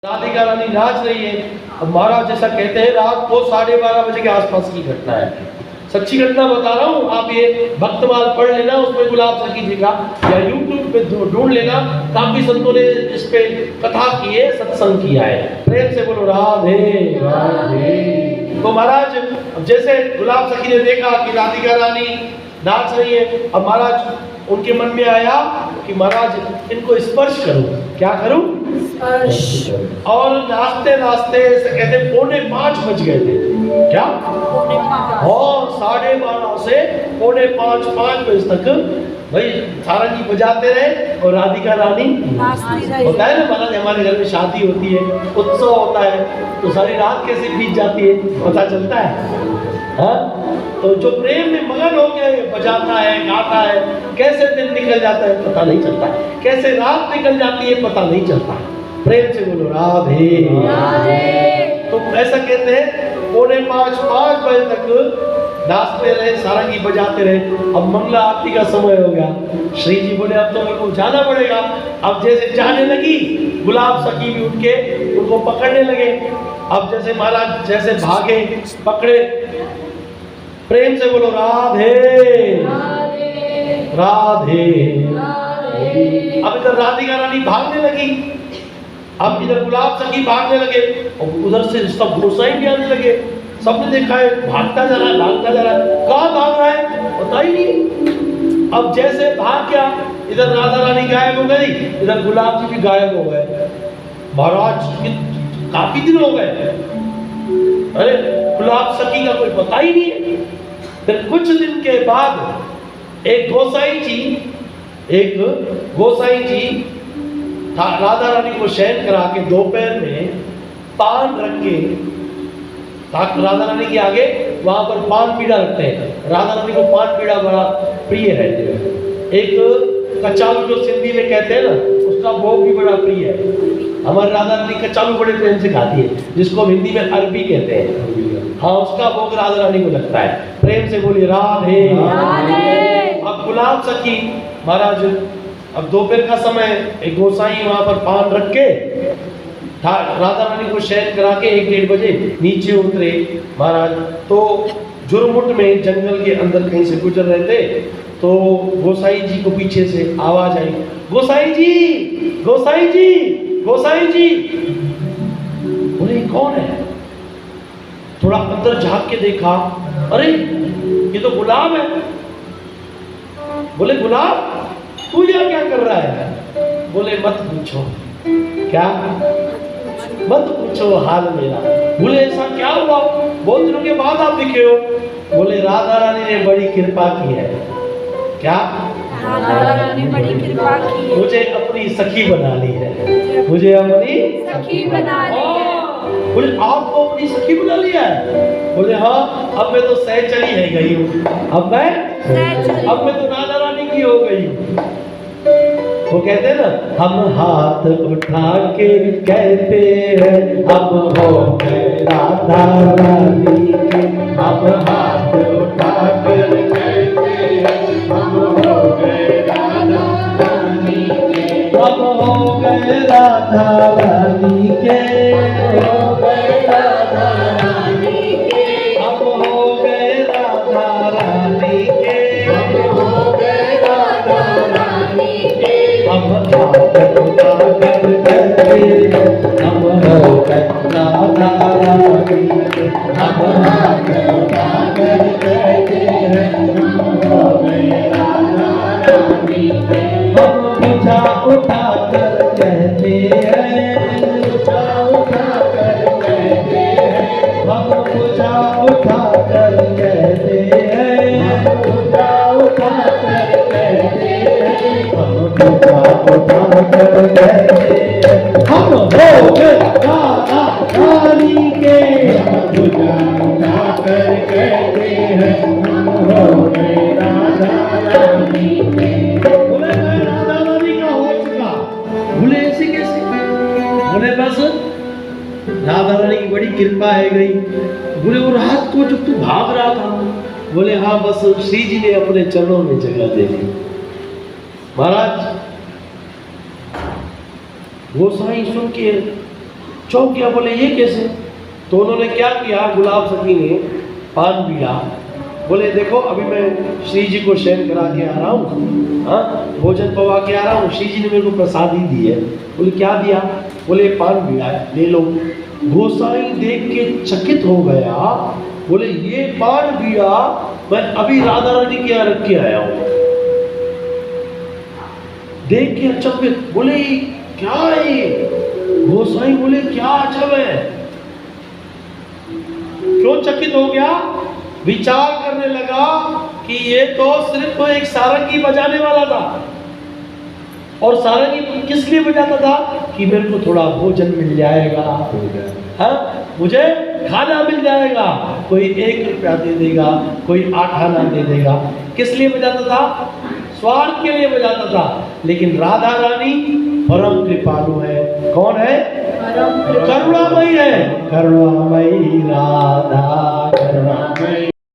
राधिका रानी नाच रही है। अब महाराज जैसा कहते हैं रात को 12:30 बजे के आसपास की घटना है, सच्ची घटना बता रहा हूँ। आप ये भक्तमाल पढ़ लेना, उसमें गुलाब सखी जी का या यूट्यूब पे ढूंढ लेना, काफी संतों ने इस पे कथा की है, सत्संग किया है। प्रेम से बोलो राधे राधे। तो महाराज जैसे गुलाब सखी ने देखा कि राधिका रानी नाच रही है, अब महाराज उनके मन में आया कि महाराज इनको स्पर्श करूं। क्या करूं? स्पर्श। और नाचते नाचते कहते 4:45 बज गए थे। क्या? 4:45 से 4:45 बजे तक भाई सारंगी बजाते रहे और राधिका रानी होता है ना महाराज, हमारे घर में शादी होती है, उत्सव होता है, तो सारी रात कैसे बीत जाती है पता चलता है। हाँ? तो जो प्रेम में मगन हो के बजाता है, गाता है, कैसे दिन निकल जाता है पता नहीं चलता, कैसे रात निकल जाती है पता नहीं चलता। प्रेम से बोलो राधे राधे। तो ऐसा कहते हैं 4:45 बजे तक नाचते रहे, सारंगी बजाते रहे। अब मंगला आरती का समय हो गया। श्री जी बोले अब तो मेरे को जाना पड़ेगा। अब जैसे जाने लगी, गुलाब सखी भी उठ के उनको पकड़ने लगे। अब जैसे महाराज जैसे भागे, पकड़े। प्रेम से बोलो राधे राधे राधे। अब इधर राधिका रानी भागने लगी, अब इधर गुलाब सखी भागने लगे और उधर से सब गोसाई भी आने लगे। सबने देखा है भागता जा रहा है, भागता जा रहा है, कहाँ भाग रहा है पता ही नहीं। अब जैसे भाग गया, इधर राधा रानी गायब हो गई, इधर गुलाब जी भी गायब हो गए। महाराज काफी दिन हो गए, अरे गुलाब सखी का कोई पता ही नहीं है। फिर कुछ दिन के बाद एक गोसाई जी राधा रानी को शयन करा के दोपहर में पान रख के, राधा रानी के आगे वहां पर पान पीड़ा रखते हैं। राधा रानी को पान पीड़ा बड़ा प्रिय है। एक कचालू जो सिंधी में कहते हैं ना, उसका भोग भी बड़ा प्रिय है। हमारी राधा रानी कचालू बड़े प्रेम से खाती है, जिसको हिंदी में अरबी कहते हैं। हाँ, उसका भोग राधा रानी को लगता है। प्रेम से बोलिए राधे राधे। अब गुलाब सखी महाराज, अब दोपहर का समय, एक गोसाई वहां पर पान रख के राधा रानी को शयन करा के 1-1:30 बजे नीचे उतरे महाराज। तो झुरमुट में जंगल के अंदर कहीं से गुजर रहे थे, तो गोसाई जी को पीछे से आवाज आई, गोसाई जी, गोसाई जी, गोसाई जी। बोले कौन है? थोड़ा अंदर झांक के देखा, अरे ये तो गुलाब है। बोले गुलाब तू यहाँ क्या कर रहा है? बोले मत पूछो। क्या? मत पूछो हाल मेरा। बोले ऐसा क्या हुआ? बहुत दिनों के बाद आप दिखे हो। बोले राधा रानी ने बड़ी कृपा की है। क्या? राधा रानी बड़ी कृपा की है, मुझे अपनी सखी बना ली है, मुझे अपनी सखी बना ली है। बोले आपको अपनी सखी बना लिया है? बोले हाँ, अब मैं तो सहचरी है गई हूँ, अब मैं तो राधा रानी की हो गई हूँ। वो कहते हैं ना, हम हाथ उठा के कहते हैं अब हो गए राधा रानी के। हम हाथ उठा कर कहते हैं हम हो गए राधा रानी के। अब हो गए राधा रानी के, हो गए राधा रानी के। अब हो गए राधा रानी के, अब हो गए राधा रानी के। हम हाथ उठा कर कहते हैं हम हो गए राधा रानी के। हम हाथ उठा कर कहते हैं हम हो गए राधा रानी के। हम बुझा उठा कर कहते हैं, बुझा उठा कर कहते हैं, हम बुझा उठा कर कहते हैं, हम बुझा उठा कर कहते हैं, हम बुझा उठा कर कहते हैं हम हो गए राधा रानी के। हम बुझा उठा कर कहते हैं हम हो गए राधा रानी के। बोले मैं राधा रानी का हो चुका। बोले ऐसे कैसे? बोले बस राधा रानी की बड़ी कृपा है गई। बोले वो रात को जब तू भाग रहा था? बोले हाँ, बस श्री जी ने अपने चरणों में जगह दे दी। महाराज गोसाई सुन के चौंक गया, बोले ये कैसे? तो उन्होंने क्या किया, गुलाब सखी ने पान पिया। बोले देखो अभी मैं श्री जी को शयन करा के आ रहा हूँ, हाँ भोजन पवा के आ रहा हूँ, श्री जी ने मेरे को प्रसाद ही दी है। बोले क्या दिया? बोले पान पिया है, ले लो। गोसाई देख के चकित हो गया, बोले ये पान पिया मैं अभी राधा रानी के यहाँ रख के आया हूँ। देख के अचंभित, बोले क्या है ये? गोसाई बोले क्या अजब है? क्यों चकित हो गया? विचार करने लगा कि ये तो सिर्फ एक सारंगी बजाने वाला था, और सारंगी किस लिए बजाता था? कि मेरे को थोड़ा भोजन मिल जाएगा, हाँ मुझे खाना मिल जाएगा, कोई 1 रुपया दे देगा, कोई 8 आना दे देगा। किस लिए बजाता था? स्वार्थ के लिए बजाता था। लेकिन राधा रानी परम कृपालु है। कौन है? करुणामयी है, करुणामयी राधा